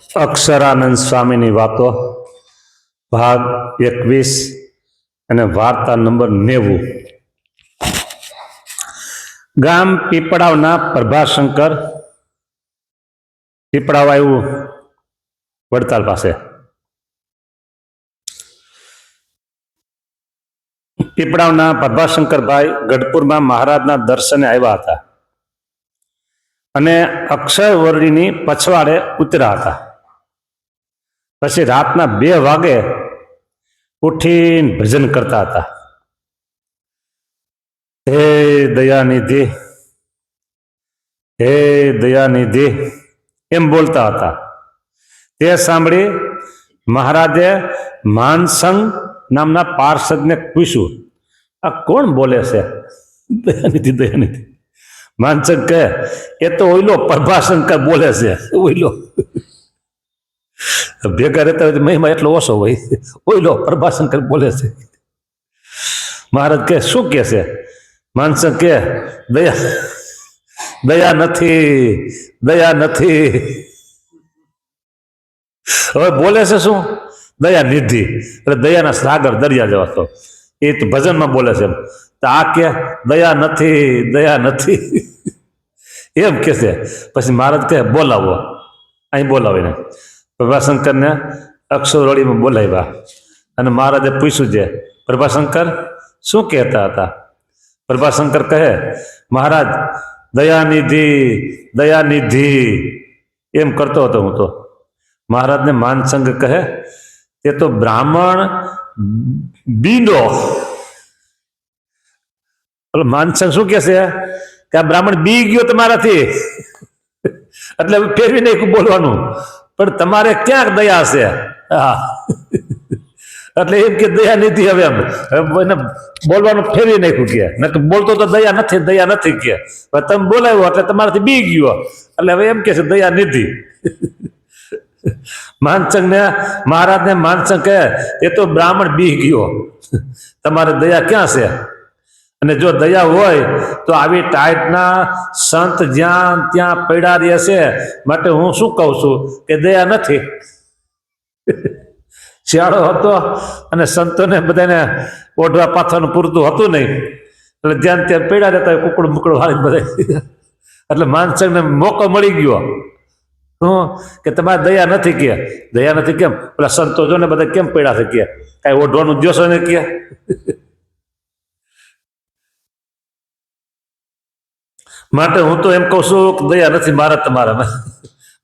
અક્ષરાનંદ સ્વામીની વાતો ભાગ 21 અને વાર્તા નંબર 90। ગામ પીપળાવના પ્રભાશંકર પીપળાવ આવ્યું વડતાલ પાસે। પીપળાવના પ્રભાશંકરભાઈ ગઢપુરમાં મહારાજના દર્શને આવ્યા હતા અને અક્ષરવર્ણીની પછવાડે ઉતર્યા હતા। પછી રાતના 2 વાગે ઉઠીને ભજન કરતા હતા। હે દયાનિધિ, હે દયાનિધિ એમ બોલતા હતા। તે સાંભળી મહારાજે માનસંગ નામના પાર્ષદને પૂછ્યું, આ કોણ બોલે છે? દયાનિધિ દયાનિધિ। માનસંગ કહે, એ તો ઓઈલો પ્રભાશંકર બોલે છે। ઓઈલો ભેગા રહેતા હોય મહિમા એટલો ઓછો હોય। ઓઈલો પ્રભાશંકર બોલે છે। મહારાજ કહે, શું કે છે? માનસંગ કહે, દયા દયા નથી, દયા નથી। હવે બોલે છે શું? દયા નિધિ, એટલે દયાના સાગર દરિયા જેવા તો એ તો ભજનમાં બોલે છે। તો આ કે દયા નથી, દયા નથી એમ કે છે। પછી મહારાજ કહે, બોલાવો, અહીં બોલાવીને પ્રભાશંકરને અક્ષરવળીમાં બોલાવ્યા અને મહારાજે પૂછ્યું છે, પ્રભાશંકર શું કહેતા હતા? પ્રભાશંકર કહે, મહારાજ દયાનિધિ, દયાનિધિ એમ કરતો હતો હું તો। મહારાજને માનસંગ કહે, તે તો બ્રાહ્મણ બીંડો। માનસંગ શું કે છે કે આ બ્રાહ્મણ બી ગયો તમારાથી, એટલે ફેરવી નાખ્યું બોલવાનું, પણ તમારે ક્યાંક દયા છે। હા, એટલે એમ કે દયા નથી। હવે એમ એને બોલવાનું ફેરવી નાખ્યું કે બોલતો તો દયા નથી, દયા નથી કે તમે બોલાવ્યો એટલે તમારાથી બી ગયો, એટલે હવે એમ કે છે દયા નિધિ। માનસંગ ને મહારાજને માનસંગ કહે, એ તો બ્રાહ્મણ બી ગયો, તમારે દયા ક્યાં છે? અને જો દયા હોય તો આવી ટાઈટના સંત જ્યાં ત્યાં પડ્યા રહેશે, માટે હું શું કહું છું કે દયા નથી। શિયાળો હતો અને સંતોને બધાને ઓઢવા પાથવાનું પૂરતું હતું નહીં, એટલે જ્યાં ત્યાં પડ્યા રહેતા હોય કુકડું મુકડું હારી બધા। એટલે માનસંગને મોકો મળી ગયો શું કે તમારે દયા નથી કે દયા નથી કેમ? પેલા સંતો જો ને બધા કેમ પડ્યા છે કે કાંઈ ઓઢવાનું જોશો ને કે? માટે હું તો એમ કહું છું કે દયા નથી મહારાજ તમારા।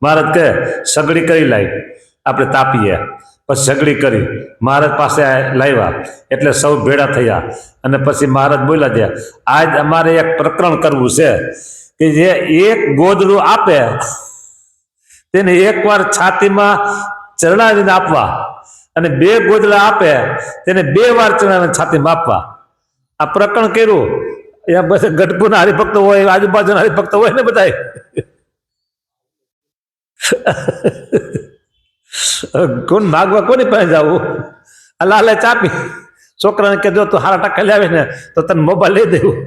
મહારાજ કહે, સગડી કરી લાવી, આપણે તાપીએ। પછી સગડી કરી મહારાજ પાસે લાવ્યા, એટલે સૌ ભેળા થયા અને પછી મહારાજ બોલ્યા છે, આજ અમારે એક પ્રકરણ કરવું છે કે જે એક ગોદડું આપે તેને એકવાર છાતીમાં ચરણાવીને આપવા, અને 2 ગોદડા આપે તેને 2 વાર ચરણાવીને છાતીમાં આપવા। આ પ્રકરણ કર્યું। અહીંયા બસ ગઢપુરના હરિભક્તો હોય, આજુબાજુના હરિભક્તો હોય ને બધા। કોણ માગવા કોની પાસે જવું? આ લાલચ આપી છોકરાને કે જો તું સારા ટકા લાવે ને તો તને મોબાઈલ લઈ દેવું,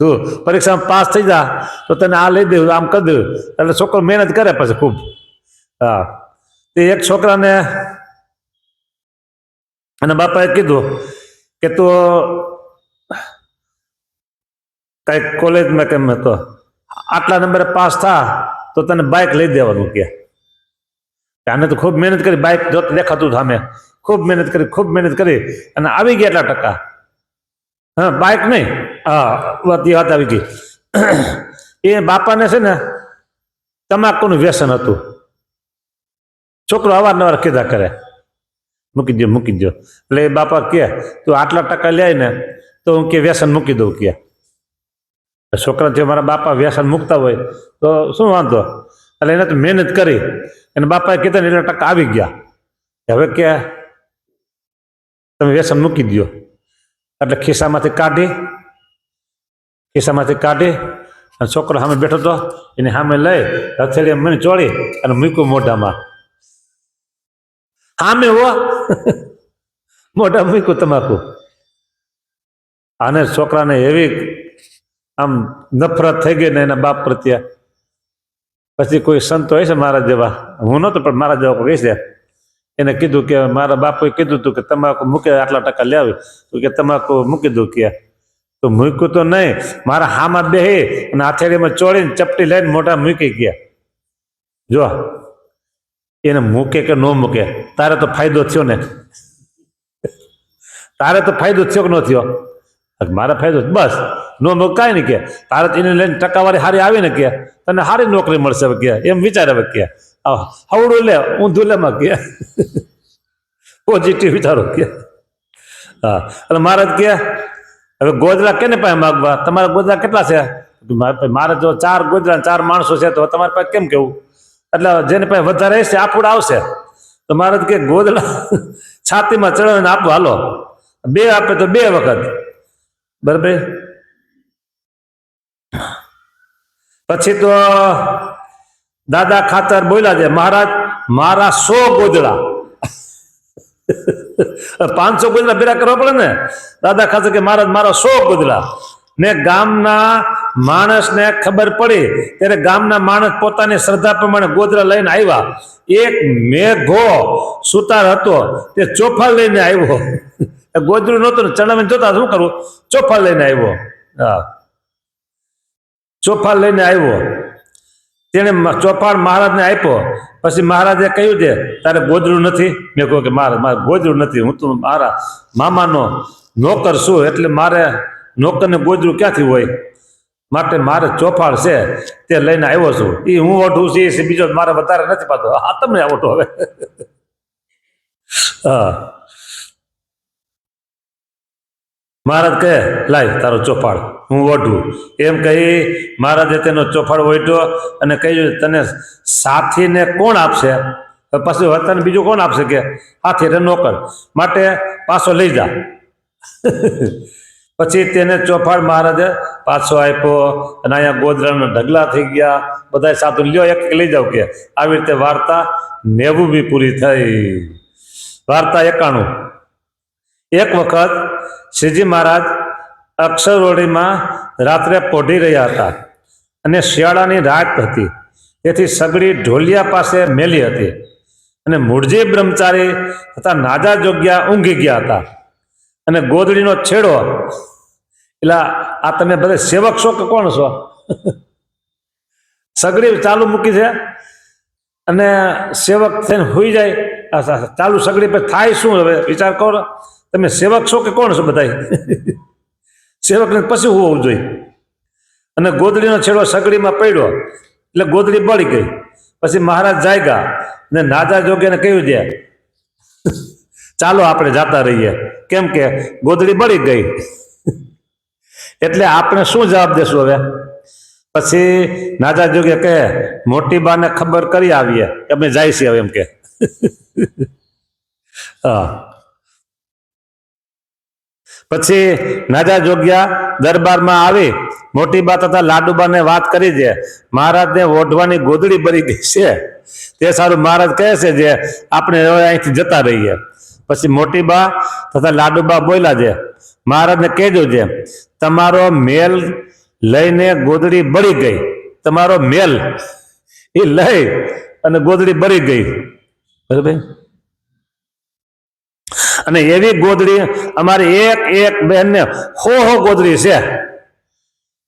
તું પરીક્ષામાં પાસ થઈ જા તો તને આ લઈ દેવું, આમ કરી દેવું। એટલે છોકરો મહેનત કરે પછી ખૂબ। હા, તે એક છોકરાને અને બાપાએ કીધું કે તું કઈ કોલેજમાં કેમ તો આટલા નંબરે પાસ થા તો તને બાઇક લઈ દેવાનું કે। આને તો ખૂબ મહેનત કરી, બાઇક જોત દેખાતું સામે, ખૂબ મહેનત કરી અને આવી ગયા એટલા ટકા। હા, બાઇક નહીં, હા વાત આવી ગઈ। એ બાપાને છે ને તમાકુનું વ્યસન હતું। છોકરો અવારનવાર કીધા કરે, મૂકી દો મૂકી દો। એટલે એ બાપા કે તું આટલા ટકા લે ને તો હું કે વ્યસન મૂકી દઉં કે। છોકરા જે મારા બાપા વ્યસન મૂકતા હોય તો શું વાંધો? એટલે એને તો મહેનત કરી અને બાપાએ કીધા ને એટલા ટકા આવી ગયા, હવે કે તમે વ્યસન મૂકી દો। એટલે ખિસ્સામાંથી કાઢી અને છોકરો સામે બેઠો હતો, એને સામે લઈ હથેળી મને ચોળી અને મૂક્યું મોઢામાં। સામે હો મોઢા મૂક્યું તમાકુ। આને છોકરાને એવી આમ નફરત થઈ ગઈ ને એના બાપ પ્રત્યે, પછી કોઈ સંતો હોય છે મારા જેવા, હું નહોતો પણ મારા જેવા કોઈ છે, એને કીધું કે મારા બાપુએ કીધું હતું કે તમાકુ મૂકે આટલા ટકા લે આવી, તો કે તમાકુ મૂકી દઉં કે, તો મૂક્યું તો નહીં, મારા હામાં બેહી અને હથેળીમાં ચોળીને ચપટી લઈને મોઢા મૂકી ગયા. જો એને મૂકે કે ન મૂકે, તારે તો ફાયદો થયો ને, તારે તો ફાયદો થયો કે ન થયો? મારા ફાયદો બસ, નો મૂક કાંઈ નહીં કે, તારે એને લઈને ટકાવારી સારી આવી ને કે તને સારી નોકરી મળશે કે, એમ વિચારે કે હવડું લે ઊંધું લેમાં કે પોઝિટિવ વિચારો કે. હા, એટલે મહારાજ કે હવે ગોદડા કેને પાસે માગવા, તમારા ગોદડા કેટલા છે? મારે જો 4 ગોદડા 4 માણસો છે તો તમારી પાસે કેમ કેવું? એટલે જેને પાસે વધારે છે આપુડ આવશે. તો મહારાજ કે ગોદડા છાતીમાં ચડાવીને આપો, હાલો 2 આપે તો 2 વખત, બરાબર. પછી તો દાદા ખાતર બોલ્યા છે, મહારાજ મારા 100 ગોદડા 500 ગોદડા ભેગા કરવા પડે ને. દાદા ખાતર કે મહારાજ મારા 100 ગોદડા. ને ગામના માણસને ખબર પડી ત્યારે ગામના માણસ પોતાની શ્રદ્ધા પ્રમાણે ગોદડા લઈને આવ્યા. એક મેઘો સુતાર હતો તે ચોફા લઈને આવ્યો. ગોદડું નહોતું, ચણાવીને જોતા શું કરવું, ચોફા લઈને આવ્યો. હા, ચોફા લઈને આવ્યો. તેને ચોફાળ મહારાજને આપ્યો. પછી મહારાજે કહ્યું છે તારે ગોદડું નથી? મેં કહ્યું કે મારે ગોદડું નથી, હું તો મારા મામાનો નોકર છું, એટલે મારે નોકરને ગોદડું ક્યાંથી હોય, માટે મારે ચોફાળ છે તે લઈને આવ્યો છું. એ હું ઓઢું છું એ બીજો મારે વધારે નથી પાતો. હા, તમને ઓઢો હવે. હા, મહારાજ કહે લાય તારો ચોફાળ હું ઓઢું. એમ કહી મહારાજે તેનો ચોફાળ ઓઢ્યો અને કહ્યું તને સાથીને કોણ આપશે? પછી તને બીજું કોણ આપશે કે હાથી નોકર, માટે પાછો લઈ જા. પછી તેને ચોફાળ મહારાજે પાછો આપ્યો અને અહીંયા ગોદડાના ઢગલા થઈ ગયા. બધા સાધુ લ્યો એક લઈ જાવ કે. આવી રીતે વાર્તા 90 પૂરી થઈ. વાર્તા 91. એક વખત શ્રીજી મહારાજ અક્ષરવડીમાં રાત્રે પોઢી રહ્યા હતા અને શિયાળાની રાત હતી, તેથી સગડી ઢોલિયા પાસે મેલી હતી અને મૂળજી બ્રહ્મચારી હતા નાજા જોગ્યા ઊંઘી ગયા હતા અને ગોદડીનો છેડો, એટલે આ તમે બધા સેવક છો કે કોણ છો? સગડી ચાલુ મૂકી છે અને સેવક થઈને હોઈ જાય, ચાલુ સગડી પર થાય શું? હવે વિચાર કરો, તમે સેવક છો કે કોણ છો? બધા સેવકને પછી હોવું જોઈએ. અને ગોદડીનો છેડો સગડીમાં પડ્યો એટલે ગોદડી બળી ગઈ. પછી મહારાજ જાગ્યા ને નાજા જોગ્યાને કહ્યું છે ચાલો આપણે જાતા રહીએ, કેમ કે ગોદડી બળી ગઈ. એટલે આપણે શું જવાબ દેશું હવે? પછી નાજા જોગ્યા કહે મોટી બાને ખબર કરી આવીએ અમે જાય છીએ હવે, એમ કે. હા, પછી નાજા જોગ્યા દરબારમાં આવી મોટી બા તથા લાડુબાને વાત કરી છે મહારાજને ઓઢવાની ગોદડી બળી ગઈ છે, તે સારું મહારાજ કહે છે જે આપણે અહીંથી જતા રહીએ. પછી મોટી બા તથા લાડુબા બોલ્યા છે મહારાજને કહેજો છે તમારો મેલ લઈને ગોદડી બળી ગઈ, તમારો મેલ એ લઈ અને ગોદડી બળી ગઈ, બરાબર. અને એવી ગોદડી અમારી એક બેન ને હો ગોદડી છે,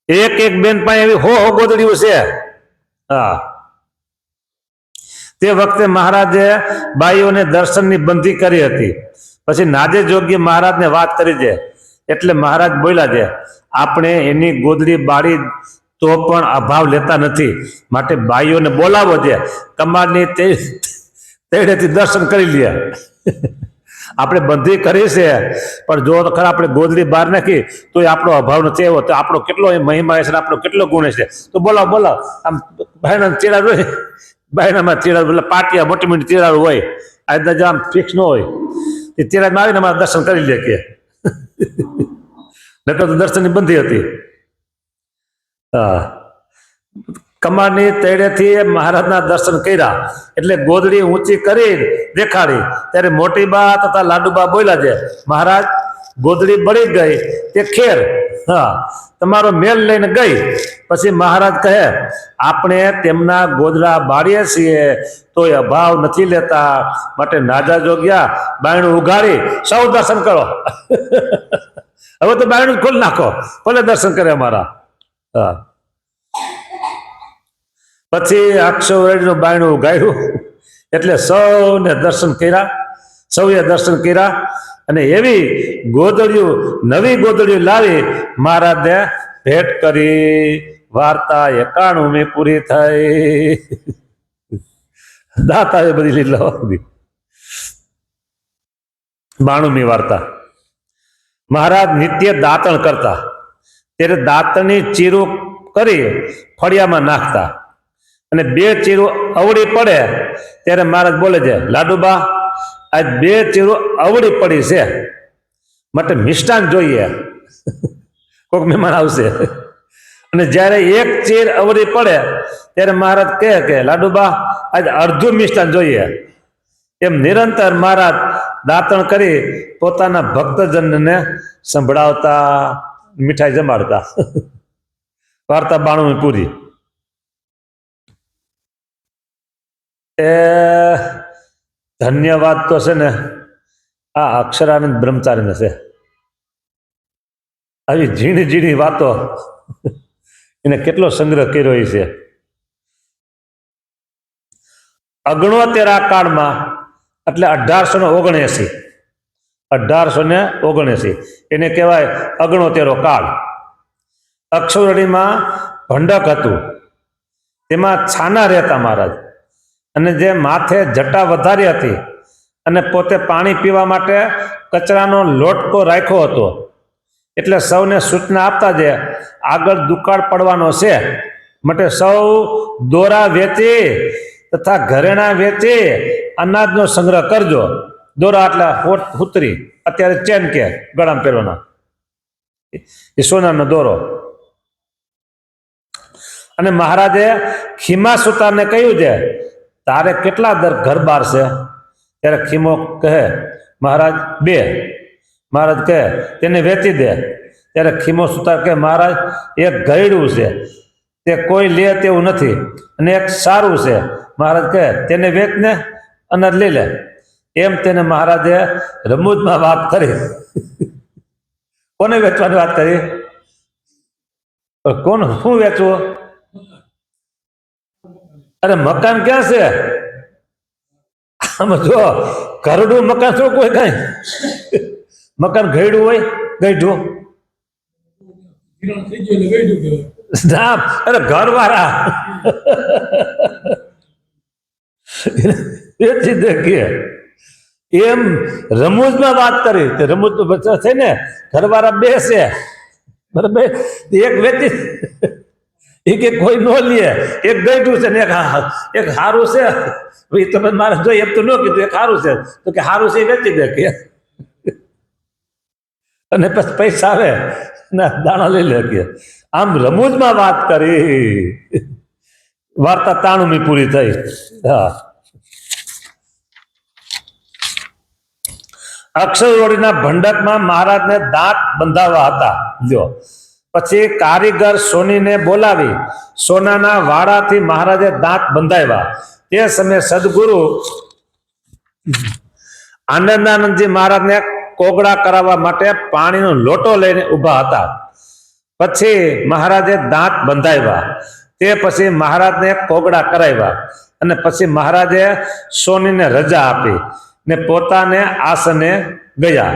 એક બેન પાસે એવી હો ગોદડીઓ છે. હા, તે વખતે મહારાજે બાઈઓને દર્શનની બંધી કરી હતી. પછી નાજે જોગ્ય મહારાજને વાત કરી છે એટલે મહારાજ બોલ્યા છે આપણે એની ગોદડી બાળી તો પણ અભાવ લેતા નથી, માટે બાઈઓને બોલાવો છે, કમાલની તેડેથી દર્શન કરી લે. આપણે બંધી કરી છે પણ જો તો ખરા આપણે ગોદડી બહાર નાખી તો આપણો અભાવ નથી આવ્યો, તો આપણો કેટલો મહિમા છે, આપણો કેટલો ગુણ છે. તો બોલાવો આમ ભાઈના ચેડા હોય, બાયણામાં ચેડા એટલે પાટિયા મોટી મોટી ચેડાળું હોય, આજના જો આમ ફિક્સ ન હોય એ ચેડામાં આવીને અમારે દર્શન કરી લે કે. નકર તો દર્શનની બંધી હતી. હા, કમાની તેડેથી મહારાજના દર્શન કર્યા એટલે ગોદડી ઊંચી કરી દેખાડી ત્યારે મોટી બા તથા લાડુબા બોલ્યા છે મહારાજ ગોદડી બળી ગઈ તે ખેર. હા, તમારો મેલ લઈને ગઈ. પછી મહારાજ કહે, આપણે તેમના ગોદડા બાળીએ છીએ તોય અભાવ નથી લેતા, માટે નાજા જોગ્યા બાયણું ઉઘાડી સૌ દર્શન કરો. હવે તો બાયણું ખોલી નાખો, ભલે દર્શન કરે અમારા. હા, પછી અક્ષરવડીનું બાયણું ઉઘાડ્યું એટલે સૌને દર્શન કર્યા, સૌએ દર્શન કર્યા. અને એવી ગોદડિયું, નવી ગોદડિયું લાવી મહારાજને ભેટ કરી. વાર્તા 91મી પૂરી થઈ. દાતાએ બધી લીલા 92મી વાર્તા. મહારાજ નિત્ય દાંતણ કરતા, ત્યારે દાંતણની ચીરું કરી ફળિયામાં નાખતા, અને 2 ચીરું અવળી પડે ત્યારે મહારાજ બોલે છે, લાડુબા આજ 2 ચીરું અવળી પડી છે, માટે મિષ્ટાન જોઈએ, કોઈક મહેમાન આવશે. અને જ્યારે 1 ચીર અવળી પડે ત્યારે મહારાજ કહે કે લાડુબા આજ અડધું મિષ્ટાન જોઈએ. એમ નિરંતર મહારાજ દાંતણ કરી પોતાના ભક્તજનને સંભળાવતા, મીઠાઈ જમાડતા. વાર્તા 92મી પૂરી. એ ધન્યવાદ તો છે ને આ અક્ષરાનંદ બ્રહ્મચારીને છે. આવી ઝીણી ઝીણી વાતો એને કેટલો સંગ્રહ કર્યો છે. 69 કાળમાં એટલે 1879, 1879 એને કહેવાય 69 કાળ. અક્ષરવડીમાં ભંડક હતું, તેમાં છાના રહેતા મહારાજ, અને જે માથે જટા વધારી હતી અને પોતે પાણી પીવા માટે કચરાનો લોટકો રાખ્યો હતો. એટલે સૌને સૂચના આપતા જે આગળ દુકાળ પડવાનો છે, માટે સૌ દોરા વેચી તથા ઘરેણા વેચી અનાજનો સંગ્રહ કરજો. દોરા એટલે હુતરી, અત્યારે ચેન કે ગળામાં પહેરવાના, એ સોનાનો દોરો. અને મહારાજે ખીમા સુતારને કહ્યું છે, તારે કેટલા ઘર બાર છે? ત્યારે ખીમો કહે, મહારાજ 2. મહારાજ કહે, તેને વેચી દે. ત્યારે ખીમો સુતાર કહે, મહારાજ 1 ગયડું છે, તે કોઈ લે તેવું નથી, અને 1 સારું છે. મહારાજ કહે, તેને વેચને, અનાજ લઈ લે. એમ તેને મહારાજે રમૂજમાં વાત કરી. કોને વેચવાની વાત કરી? કોણ શું વેચવું? અરે મકાન ક્યાં છે? આમાં જો ઘરડું મકાન શું કોઈ કઈ મકાન ગયડું હોય, ગયઢું ના, અરે ઘર વાળા વેચી દે કે. એમ રમૂજમાં વાત કરી. તે રમૂજ તો બચ્ચા છે ને, ઘરવાળા 2 છે, બરાબર, 1 વેચી એ કે કોઈ ન લે, 1 ગયઢું છે ને 1 સારું છે. તમે મારે જોઈએ એમ તો ન કીધું 1 સારું છે, તો કે સારું છે વેચી દે કે. અને પછી પૈસા આવે ના દાણા લઈ લે કે. આમ રમૂજમાં વાત કરી. વાર્તા 93મી પૂરી થઈ. હા, અક્ષરવડીના ભંડકમાં મહારાજને દાંત બંધાવા હતા. લ્યો, પછી કારીગર સોનીને બોલાવી સોનાના વાડાથી મહારાજે દાંત બંધાવ્યા. તે સમયે સદગુરુ આનંદાનંદજી મહારાજને કોગળા કરાવવા માટે પાણીનો લોટો લઈને ઊભા હતા. પછી મહારાજે દાંત બંધાવ્યા. તે પછી મહારાજને કોગળા કરાવ્યા, અને પછી મહારાજે સોનીને રજા આપી ને પોતાને આસને ગયા.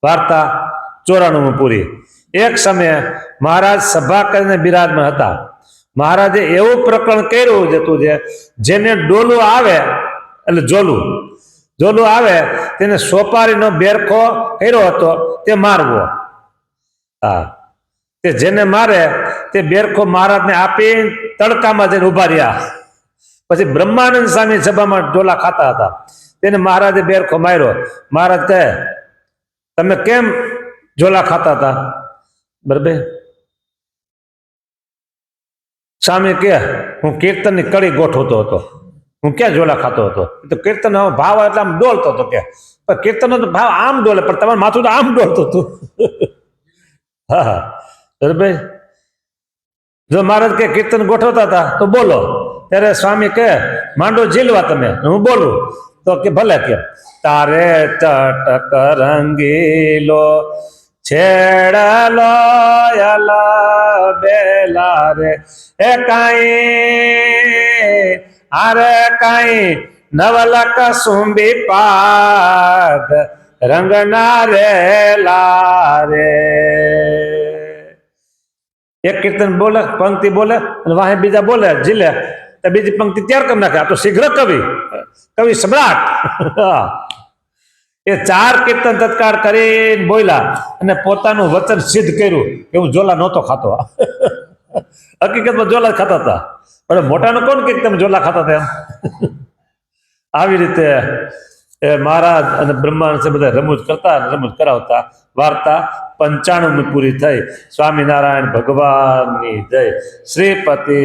વાર્તા 94મી પૂરી. એક સમયે મહારાજ સભા કરીને બિરાજમાન હતા. મહારાજે એવું પ્રકરણ કર્યું જતું છે, જેને ડોલું આવે એટલે જોલું આવે તેને સોપારીનો બેરખો કર્યો હતો, તે મારવો. હા, તે જેને મારે તે બેરખો મહારાજને આપી તડકામાં જઈને ઉભા રહ્યા. પછી બ્રહ્માનંદ સ્વામી સભામાં ડોલા ખાતા હતા, તેને મહારાજે બેરખો માર્યો. મહારાજ કહે, તમે કેમ ઝોલા ખાતા હતા? બરાબર. સ્વામી કે, હું કીર્તનની કડી ગોઠવતો હતો, હું ક્યાં ઝોલા ખાતો હતો? તો કીર્તન ભાવ એટલે આમ ડોલતો હતો કે, કીર્તનનો તો ભાવ આમ ડોલે, પણ તમારું માથું તો આમ ડોલતું હતું. હા હા ભાઈ, જો મહારાજ કે કીર્તન ગોઠવતા હતા તો બોલો, ત્યારે સ્વામી કે માંડો ઝીલવા તમે, હું બોલું તો કે ભલે કે તારે ચટક રંગીલો છેડલો બેલા રે એ કાઈ આરે કાઈ નવલક સુંબી પાગ રંગના રે લારે. એક કીર્તન બોલે, પંક્તિ બોલે અને વાહે બીજા બોલે ઝીલે, તો બીજી પંક્તિ તૈયાર કરી નાખે. આ તો શીઘ્ર કવિ, કવિ સમ્રાટ. એ 4 કીર્તન તત્કાળ કરીને બોલ્યા અને પોતાનું વચન સિદ્ધ કર્યું કે હું ઝોલા નહોતો ખાતો. હકીકતમાં ઝોલા ખાતા હતા, પણ મોટાનું કોણ કે તમે ઝોલા ખાતા હતા એમ. આવી રીતે મહારાજ અને બ્રહ્માનંદ બધા રમૂજ કરતા, રમૂજ કરાવતા. વાર્તા 95 પૂરી થઈ. સ્વામિનારાયણ ભગવાનની જય. શ્રીપતિ